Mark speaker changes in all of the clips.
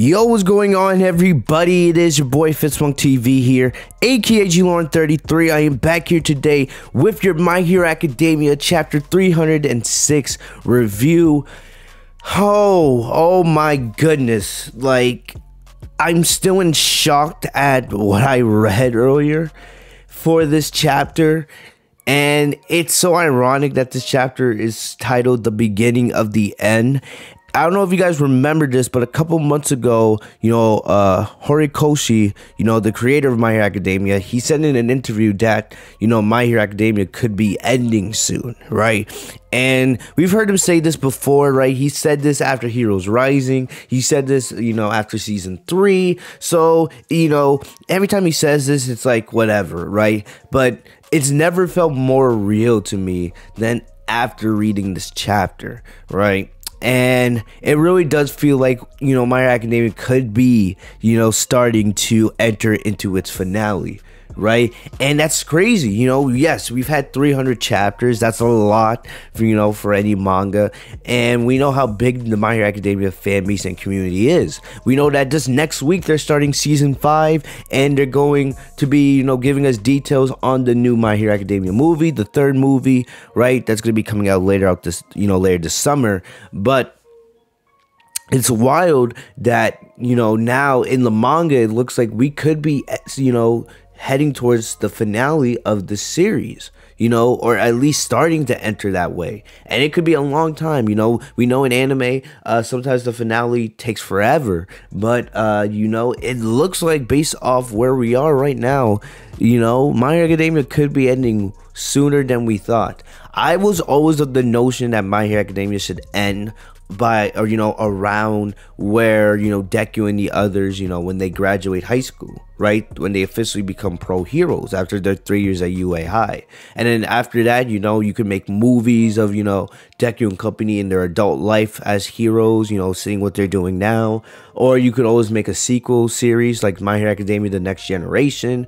Speaker 1: Yo, what's going on, everybody? It is your boy Fitzmonk TV here, aka G-Lauren33. I am back here today with your My Hero Academia Chapter 306 review. Oh my goodness. Like, I'm still in shock at what I read earlier for this chapter. And it's so ironic that this chapter is titled The Beginning of the End. I don't know if you guys remember this, but a couple months ago, Horikoshi, the creator of My Hero Academia, he said in an interview that, My Hero Academia could be ending soon, right? And we've heard him say this before, right? He said this after Heroes Rising. He said this, after season 3. So, every time he says this, it's like, whatever, right? But it's never felt more real to me than after reading this chapter, right? And it really does feel like, My Hero Academia could be, starting to enter into its finale, right? And that's crazy. Yes, we've had 300 chapters. That's a lot for any manga. And we know how big the My Hero Academia fan base and community is. We know that just next week they're starting season 5, and they're going to be, giving us details on the new My Hero Academia movie, the 3rd movie, right? That's going to be coming out later this summer. But it's wild that, now in the manga, it looks like we could be, heading towards the finale of the series, or at least starting to enter that way. And it could be a long time. We know in anime, sometimes the finale takes forever, but it looks like, based off where we are right now, My Hero Academia could be ending sooner than we thought. I was always of the notion that My Hero Academia should end by, around where, Deku and the others, when they graduate high school, right? When they officially become pro heroes after their 3 years at U.A HIgh. And then after that, you could make movies of, Deku and company in their adult life as heroes, seeing what they're doing now. Or you could always make a sequel series like My Hero Academia The Next Generation,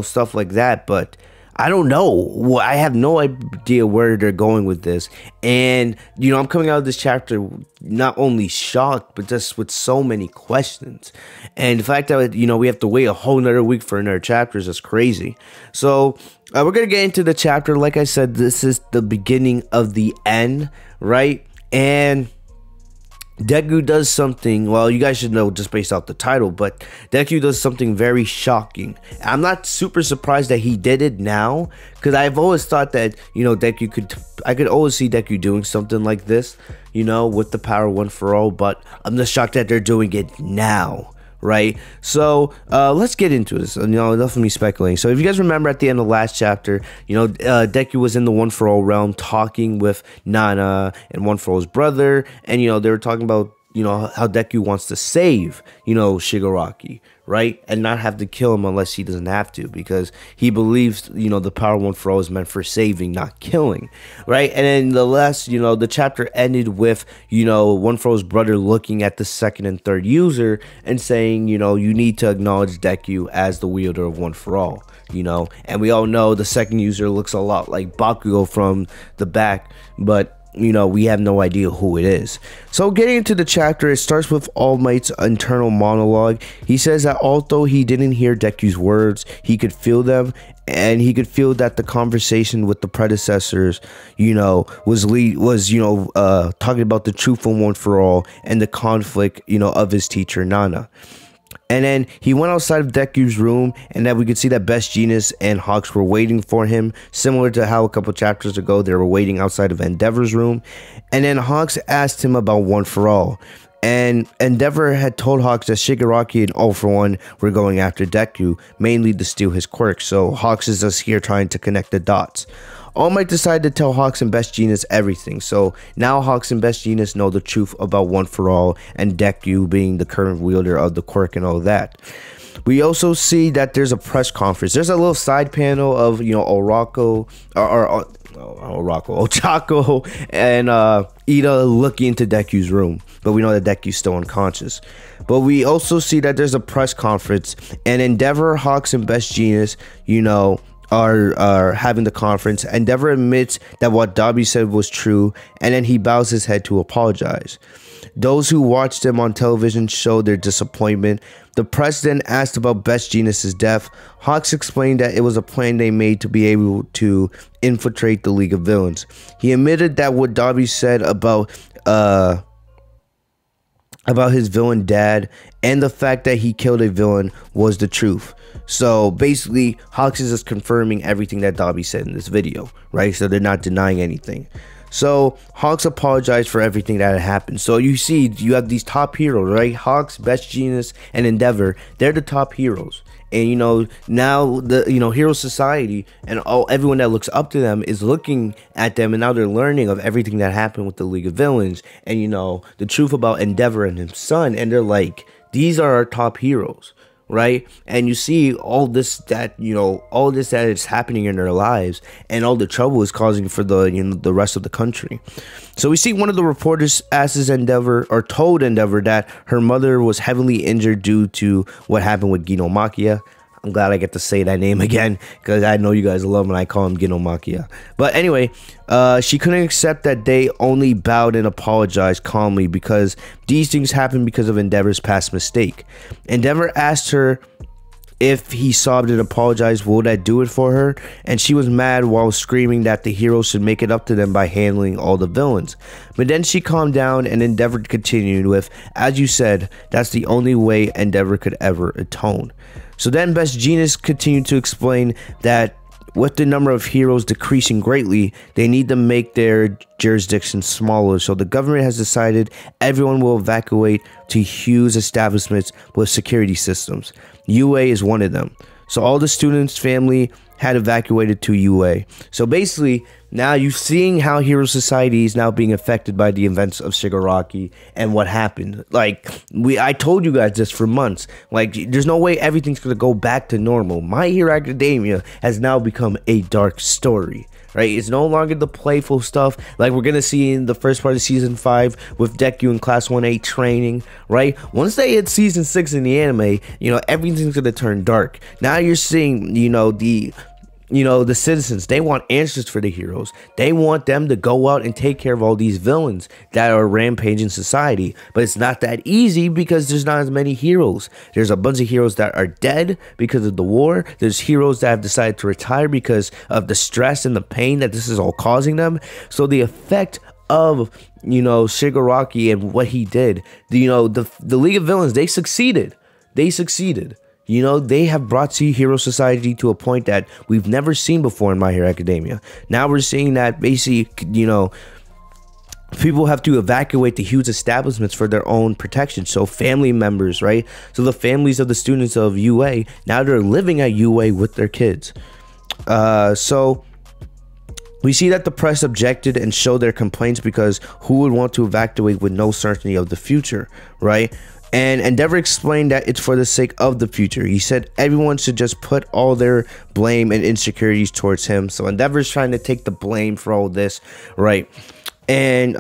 Speaker 1: stuff like that. But I don't know. I have no idea where they're going with this. And, I'm coming out of this chapter not only shocked, but just with so many questions. And the fact that, we have to wait a whole nother week for another chapter is just crazy. So, we're going to get into the chapter. Like I said, this is the beginning of the end, right? And Deku does something, well, you guys should know just based off the title, but Deku does something very shocking. I'm not super surprised that he did it now, because I've always thought that, I could always see Deku doing something like this, with the power one for all, but I'm just shocked that they're doing it now. Right, so let's get into this. Enough of me speculating. So if you guys remember at the end of the last chapter, Deku was in the One for All realm talking with Nana and One for All's brother, and they were talking about how Deku wants to save Shigaraki, right, and not have to kill him unless he doesn't have to, because he believes the power One for All is meant for saving, not killing, right? And then the chapter ended with One for All's brother looking at the 2nd and 3rd user and saying you need to acknowledge Deku as the wielder of One for All. And we all know the 2nd user looks a lot like Bakugo from the back, but we have no idea who it is. So getting into the chapter, it starts with All Might's internal monologue. He says that although he didn't hear Deku's words, he could feel them, and he could feel that the conversation with the predecessors, was talking about the truth from One for All and the conflict, of his teacher Nana. And then he went outside of Deku's room, and that we could see that Best Jeanist and Hawks were waiting for him, similar to how a couple chapters ago they were waiting outside of Endeavor's room. And then Hawks asked him about One for All, and Endeavor had told Hawks that Shigaraki and All for One were going after Deku, mainly to steal his quirks. So Hawks is just here trying to connect the dots. All Might decided to tell Hawks and Best Jeanist everything, so now Hawks and Best Jeanist know the truth about One for All and Deku being the current wielder of the quirk and all that. We also see that there's a press conference. There's a little side panel of Ochako and Ida looking into Deku's room, but we know that Deku's still unconscious. But we also see that there's a press conference, and Endeavor, Hawks, and Best Jeanist, are having the conference, Endeavor admits that what Dobby said was true, and then he bows his head to apologize. Those who watched him on television showed their disappointment. The press then asked about Best Jeanist's death. Hawks explained that it was a plan they made to be able to infiltrate the League of Villains. He admitted that what Dobby said about his villain dad and the fact that he killed a villain was the truth. So basically, Hawks is just confirming everything that Dobby said in this video, right? So they're not denying anything. So Hawks apologized for everything that had happened. So you see, you have these top heroes, right? Hawks, Best Jeanist, and Endeavor. They're the top heroes. And you know, now the Hero Society and everyone that looks up to them is looking at them, and now they're learning of everything that happened with the League of Villains, and you know, the truth about Endeavor and his son, and they're like, these are our top heroes, right? And you see all this that is happening in their lives, and all the trouble is causing for the rest of the country. So we see one of the reporters asks Endeavor, or told Endeavor, that her mother was heavily injured due to what happened with Ginomachia. I'm glad I get to say that name again, because I know you guys love when I call him Ginomachia. But anyway, she couldn't accept that they only bowed and apologized calmly because these things happened because of Endeavor's past mistake. Endeavor asked her if he sobbed and apologized, will that do it for her? And she was mad while screaming that the heroes should make it up to them by handling all the villains. But then she calmed down and Endeavor continued with, as you said, that's the only way Endeavor could ever atone. So then Best Jeanist continued to explain that with the number of heroes decreasing greatly, they need to make their jurisdictions smaller. So the government has decided everyone will evacuate to huge establishments with security systems. UA is one of them. So all the students' family had evacuated to UA. So basically, now you're seeing how Hero Society is now being affected by the events of Shigaraki and what happened. Like, I told you guys this for months. Like, there's no way everything's gonna go back to normal. My Hero Academia has now become a dark story. Right, it's no longer the playful stuff like we're gonna see in the first part of season 5 with Deku in Class 1A training. Right, once they hit season 6 in the anime, everything's gonna turn dark. Now you're seeing, the citizens, they want answers for the heroes. They want them to go out and take care of all these villains that are rampaging society. But it's not that easy because there's not as many heroes. There's a bunch of heroes that are dead because of the war. There's heroes that have decided to retire because of the stress and the pain that this is all causing them. So the effect of, Shigaraki and what he did, the League of Villains, they succeeded. They succeeded. They have brought Hero Society to a point that we've never seen before in My Hero Academia. Now we're seeing that basically, people have to evacuate the huge establishments for their own protection. So family members, right? So the families of the students of UA, now they're living at UA with their kids. So we see that the press objected and showed their complaints because who would want to evacuate with no certainty of the future, right? And Endeavor explained that it's for the sake of the future. He said everyone should just put all their blame and insecurities towards him. So Endeavor's trying to take the blame for all this, right? And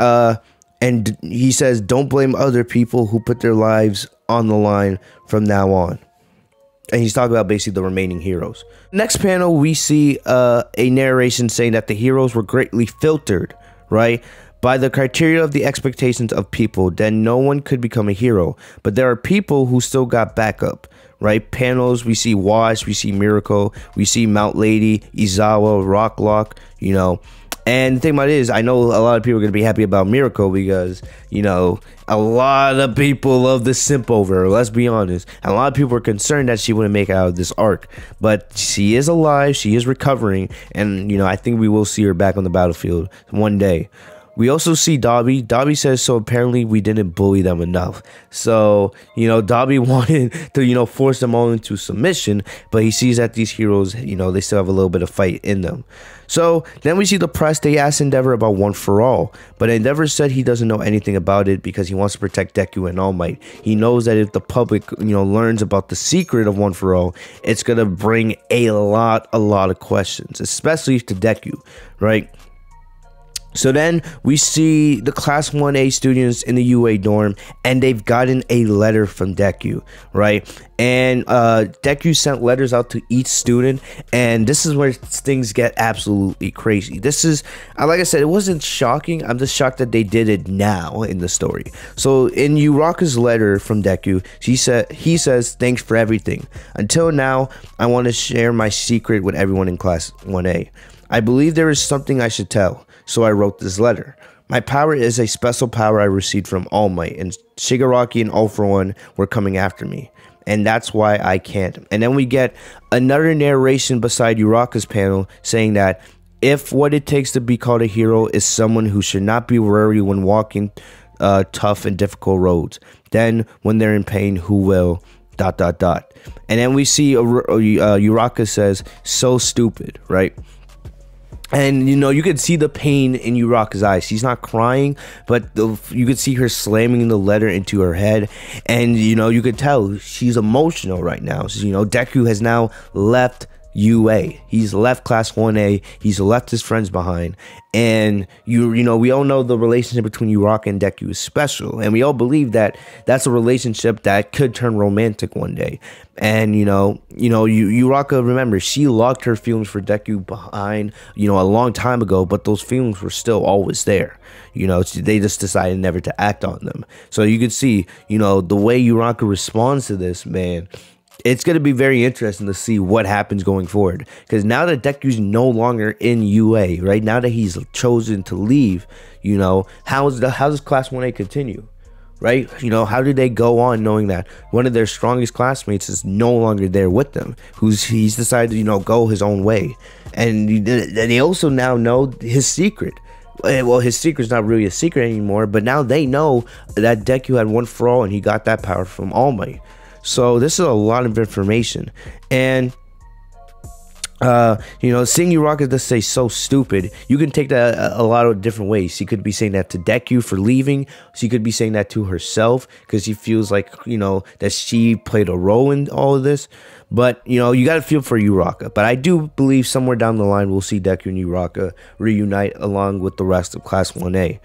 Speaker 1: he says don't blame other people who put their lives on the line from now on. And he's talking about basically the remaining heroes. Next panel, we see a narration saying that the heroes were greatly filtered, right, by the criteria of the expectations of people. Then no one could become a hero. But there are people who still got backup, right? Panels, we see Wash, we see Miracle, we see Mount Lady, Izawa, Rocklock, And the thing about it is, I know a lot of people are going to be happy about Miracle because, a lot of people love the simp over her, let's be honest. And a lot of people are concerned that she wouldn't make it out of this arc. But she is alive, she is recovering, and, I think we will see her back on the battlefield one day. We also see Dobby. Dobby says, so apparently we didn't bully them enough. So, Dobby wanted to, force them all into submission, but he sees that these heroes, they still have a little bit of fight in them. So then we see the press. They asked Endeavor about One for All, but Endeavor said he doesn't know anything about it because he wants to protect Deku and All Might. He knows that if the public, learns about the secret of One for All, it's going to bring a lot of questions, especially to Deku, right? So then we see the class 1A students in the UA dorm, and they've gotten a letter from Deku, right? And Deku sent letters out to each student, and this is where things get absolutely crazy. This is, like I said, it wasn't shocking. I'm just shocked that they did it now in the story. So in Uraka's letter from Deku, he says, "Thanks for everything. Until now, I want to share my secret with everyone in class 1A. I believe there is something I should tell, so I wrote this letter. My power is a special power I received from All Might, and Shigaraki and All For One were coming after me, and that's why I can't." And then we get another narration beside Uraka's panel saying that if what it takes to be called a hero is someone who should not be worried when walking tough and difficult roads, then when they're in pain, who will ... And then we see Uraka says, "So stupid," right? And, you know, you could see the pain in Uraka's eyes. She's not crying, but you could see her slamming the letter into her head. And, you know, you could tell she's emotional right now. So, you know, Deku has now left UA. He's left class 1A. He's left his friends behind. And, you know, we all know the relationship between Uraka and Deku is special. And we all believe that that's a relationship that could turn romantic one day. And, Uraka, remember, she locked her feelings for Deku behind, a long time ago, but those feelings were still always there. They just decided never to act on them. So you could see, the way Uraka responds to this, man, it's going to be very interesting to see what happens going forward. Because now that Deku's no longer in UA, right? Now that he's chosen to leave, how does Class 1A continue? Right? How do they go on knowing that one of their strongest classmates is no longer there with them? He's decided to, go his own way. And they also now know his secret. Well, his secret's not really a secret anymore, but now they know that Deku had one for all and he got that power from All Might. So this is a lot of information. And seeing Uraka just say "so stupid," you can take that a lot of different ways. She could be saying that to Deku for leaving. She could be saying that to herself because she feels like, that she played a role in all of this. But, you got to feel for Uraka. But I do believe somewhere down the line we'll see Deku and Uraka reunite along with the rest of Class 1A.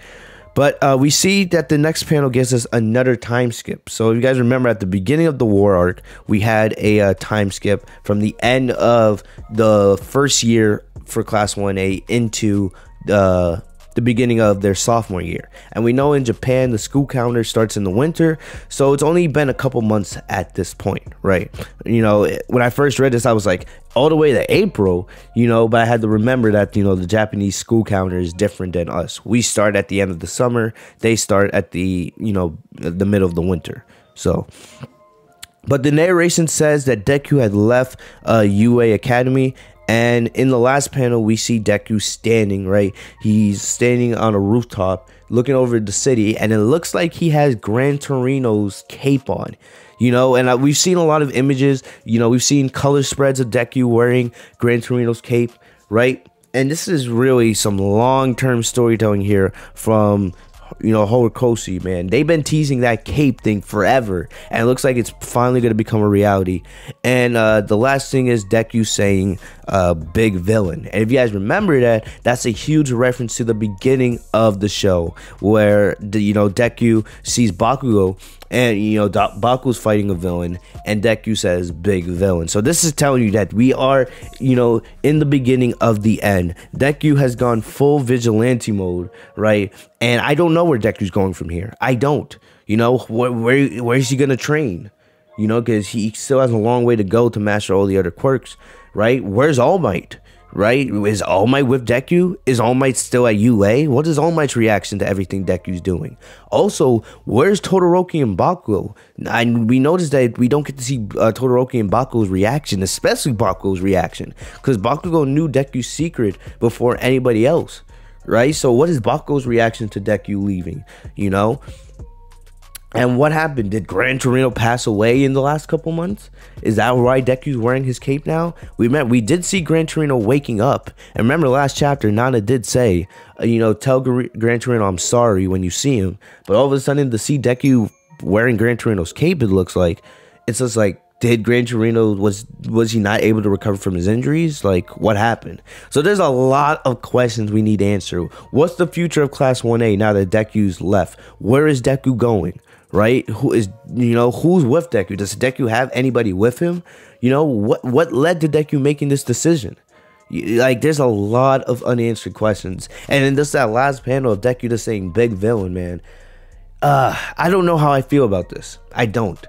Speaker 1: But we see that the next panel gives us another time skip. So if you guys remember, at the beginning of the war arc, we had a time skip from the end of the first year for Class 1A into the beginning of their sophomore year. And we know in Japan, the school calendar starts in the winter. So it's only been a couple months at this point, right? When I first read this, I was like, all the way to April, but I had to remember that, the Japanese school calendar is different than us. We start at the end of the summer. They start at the middle of the winter. So, but the narration says that Deku had left U.A Academy. And in the last panel, we see Deku standing, right? He's standing on a rooftop looking over the city, and it looks like he has Gran Torino's cape on, and we've seen a lot of images, we've seen color spreads of Deku wearing Gran Torino's cape, right? And this is really some long-term storytelling here from Horikoshi, man. They've been teasing that cape thing forever, and it looks like it's finally going to become a reality. And the last thing is Deku saying big villain. And if you guys remember that, that's a huge reference to the beginning of the show where Deku sees Bakugo, and Bakugo's fighting a villain, and Deku says big villain. So this is telling you that we are in the beginning of the end. Deku has gone full vigilante mode, right? And I don't know where Deku's going from here. I don't. Where is he gonna train? Because he still has a long way to go to master all the other quirks, right? Where's All Might? Right? Is All Might with Deku? Is All Might still at UA? What is All Might's reaction to everything Deku's doing? Also, where's Todoroki and Bakugo? And we noticed that we don't get to see Todoroki and Bakugo's reaction, especially Bakugo's reaction, because Bakugo knew Deku's secret before anybody else, right? So what is Bakugo's reaction to Deku leaving, And what happened? Did Gran Torino pass away in the last couple months? Is that why Deku's wearing his cape now? We did see Gran Torino waking up. And remember last chapter, Nana did say, tell Gran Torino I'm sorry when you see him. But all of a sudden, to see Deku wearing Gran Torino's cape, it looks like, it's just like, Did Gran Torino, was he not able to recover from his injuries? Like, what happened? So there's a lot of questions we need to answer. What's the future of Class 1A now that Deku's left? Where is Deku going? Right? Who's with Deku? Does Deku have anybody with him? What led to Deku making this decision? Like, there's a lot of unanswered questions. And then just that last panel of Deku just saying big villain, man. I don't know how I feel about this. I don't.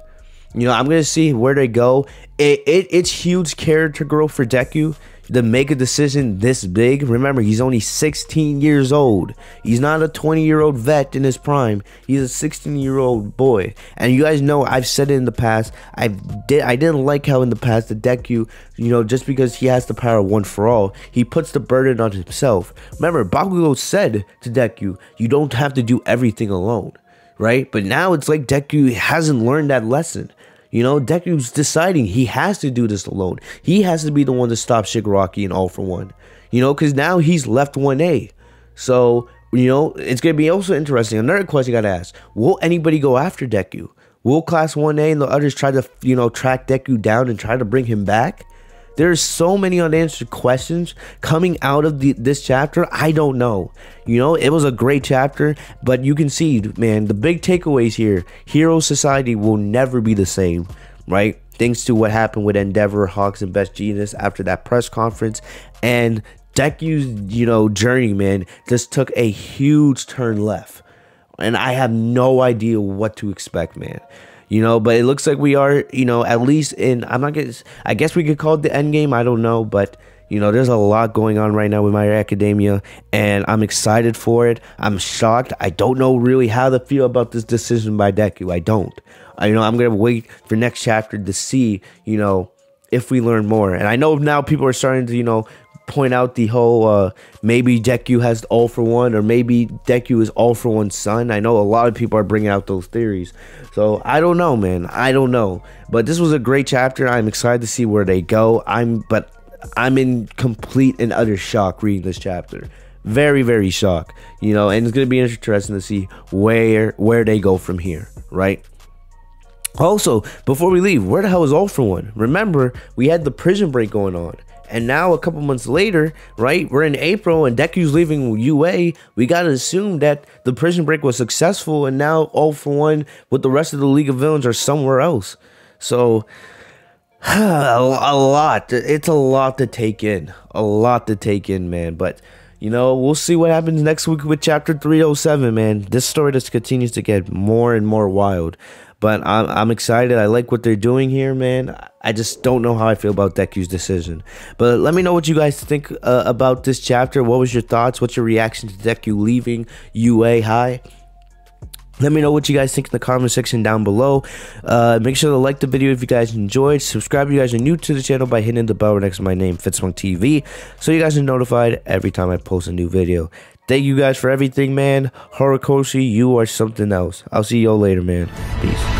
Speaker 1: I'm gonna see where they go. It's huge character growth for Deku to make a decision this big. Remember, he's only 16 years old. He's not a 20-year-old vet in his prime. He's a 16-year-old boy. And you guys know, I've said it in the past. I didn't like how in the past the Deku, just because he has the power one for all, he puts the burden on himself. Remember, Bakugo said to Deku, you don't have to do everything alone. Right? But now it's like Deku hasn't learned that lesson. Deku's deciding he has to do this alone. He has to be the one to stop Shigaraki and All for One. Because now he's left 1A. So, it's going to be also interesting. Another question I got to ask. Will anybody go after Deku? Will Class 1A and the others try to, track Deku down and try to bring him back? There's so many unanswered questions coming out of this chapter. I don't know. It was a great chapter, but you can see, man, the big takeaways here. Hero Society will never be the same, right? Thanks to what happened with Endeavor, Hawks, and Best Genius after that press conference. And Deku's, journey, man, just took a huge turn left. And I have no idea what to expect, man. But it looks like we are, at least in, I guess we could call it the end game. I don't know, but, there's a lot going on right now with My Hero Academia, and I'm excited for it. I'm shocked. I don't know really how to feel about this decision by Deku. I don't. I'm going to wait for next chapter to see, if we learn more. And I know now people are starting to, point out the whole maybe Deku has All for One, or maybe Deku is All for One's son. I know a lot of people are bringing out those theories, so I don't know, man. I don't know, but this was a great chapter. I'm excited to see where they go. I'm in complete and utter shock reading this chapter. Very, very shocked. And it's gonna be interesting to see where they go from here, right? Also, before we leave, where the hell is All for One? Remember, we had the prison break going on. And now a couple months later, right, we're in April and Deku's leaving UA. We got to assume that the prison break was successful, and now All for One with the rest of the League of Villains are somewhere else. So, a lot. It's a lot to take in. A lot to take in, man. But, we'll see what happens next week with Chapter 307, man. This story just continues to get more and more wild. But I'm excited. I like what they're doing here, man. I just don't know how I feel about Deku's decision. But let me know what you guys think about this chapter. What was your thoughts? What's your reaction to Deku leaving U.A HIgh? Let me know what you guys think in the comment section down below. Make sure to like the video if you guys enjoyed. Subscribe if you guys are new to the channel by hitting the bell next to my name, Fitzmonk TV, so you guys are notified every time I post a new video. Thank you guys for everything, man. Horikoshi, you are something else. I'll see y'all later, man. Peace.